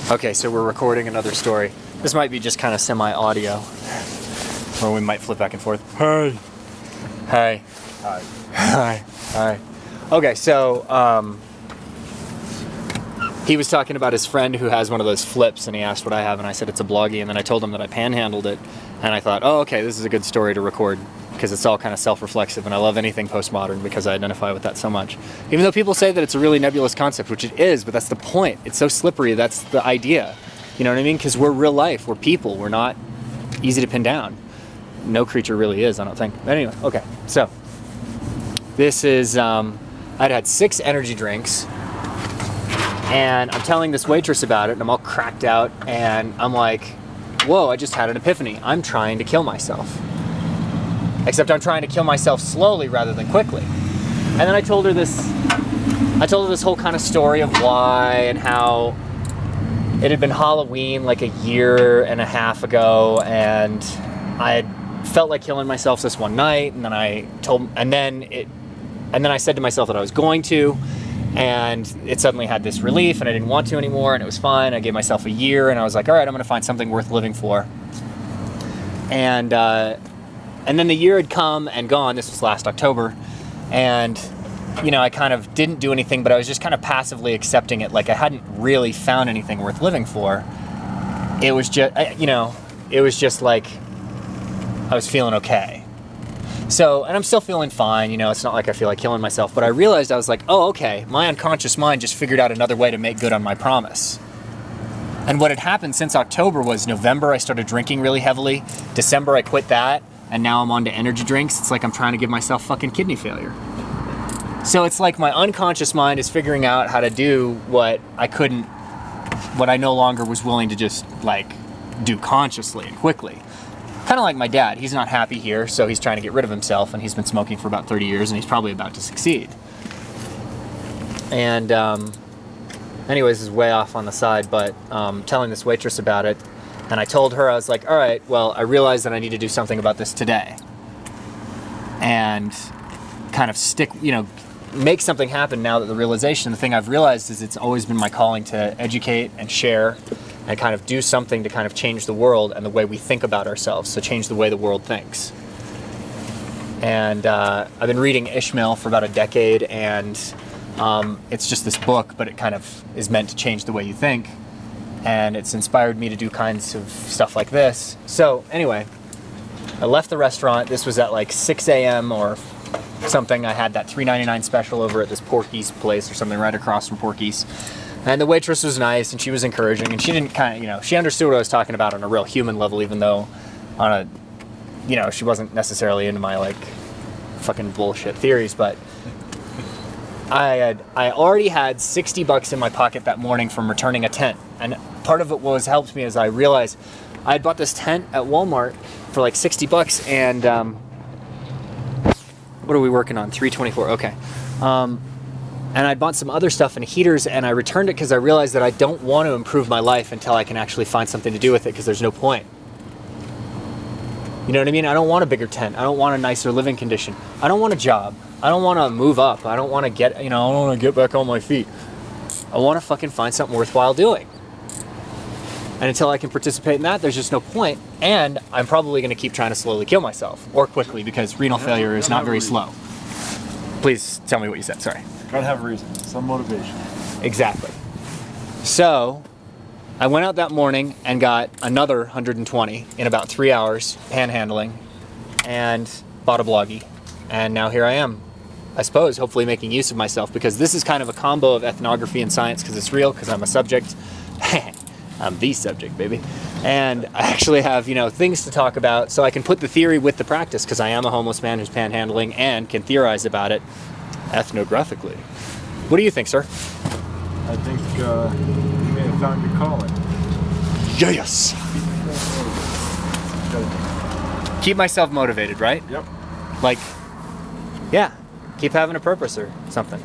Okay, so we're recording another story. This might be just kind of semi-audio, or we might flip back and forth. Hey. Hey. Hi. Hi. Hi. Okay, so he was talking about his friend who has one of those flips, and he asked what I have, and I said it's a bloggy, and then I told him that I panhandled it, and I thought, oh, okay, this is a good story to record, because it's all kind of self-reflexive, and I love anything postmodern because I identify with that so much. Even though people say that it's a really nebulous concept, which it is, but that's the point. It's so slippery, that's the idea. You know what I mean? Because we're real life, we're people, we're not easy to pin down. No creature really is, I don't think. But anyway, okay, so this is, I'd had 6 energy drinks, and I'm telling this waitress about it, and I'm all cracked out, and I'm like, whoa, I just had an epiphany. I'm trying to kill myself. Except I'm trying to kill myself slowly rather than quickly. And then I told her this whole kind of story of why and how it had been Halloween like a year and a half ago, and I had felt like killing myself this one night, and then I said to myself that I was going to, and it suddenly had this relief, and I didn't want to anymore, and it was fine. I gave myself a year, and I was like, all right, I'm gonna find something worth living for. And then the year had come and gone. This was last October, and you know, I kind of didn't do anything, but I was just kind of passively accepting it, like I hadn't really found anything worth living for. It was just, it was just like I was feeling okay. So, and I'm still feeling fine, it's not like I feel like killing myself, but I realized I was like, oh, okay, my unconscious mind just figured out another way to make good on my promise. And what had happened since October was November, I started drinking really heavily. December, I quit that, and now I'm on to energy drinks. It's like I'm trying to give myself fucking kidney failure. So it's like my unconscious mind is figuring out how to do what I no longer was willing to just like do consciously and quickly. Kind of like my dad. He's not happy here, so he's trying to get rid of himself, and he's been smoking for about 30 years, and he's probably about to succeed. And anyways, this is way off on the side, but telling this waitress about it, and I told her, I was like, all right, well, I realized that I need to do something about this today. And kind of make something happen now that the thing I've realized is it's always been my calling to educate and share and kind of do something to kind of change the world and the way we think about ourselves, so change the way the world thinks. And I've been reading Ishmael for about a decade, and it's just this book, but it kind of is meant to change the way you think. And it's inspired me to do kinds of stuff like this. So anyway, I left the restaurant. This was at like 6 a.m. or something. I had that $3.99 special over at this Porky's place or something right across from Porky's. And the waitress was nice, and she was encouraging, and she didn't she understood what I was talking about on a real human level, even though on a, she wasn't necessarily into my like fucking bullshit theories, but I already had $60 in my pocket that morning from returning a tent. And part of it helped me as I realized I had bought this tent at Walmart for like $60, and what are we working on? 324, okay. And I'd bought some other stuff and heaters, and I returned it because I realized that I don't want to improve my life until I can actually find something to do with it, because there's no point. You know what I mean? I don't want a bigger tent. I don't want a nicer living condition. I don't want a job. I don't want to move up. I don't want to get, I don't want to get back on my feet. I want to fucking find something worthwhile doing. And until I can participate in that, there's just no point. And I'm probably going to keep trying to slowly kill myself, or quickly, because renal failure is not very slow. Please tell me what you said, sorry. Gotta have a reason, some motivation. Exactly. So, I went out that morning and got another 120 in about 3 hours, panhandling, and bought a bloggy. And now here I am, I suppose, hopefully making use of myself, because this is kind of a combo of ethnography and science, because it's real, because I'm a subject. I'm the subject, baby. And I actually have, things to talk about, so I can put the theory with the practice, because I am a homeless man who's panhandling and can theorize about it ethnographically. What do you think, sir? I think you may have found your calling. Yes! Keep myself motivated, right? Yep. Like, yeah, keep having a purpose or something.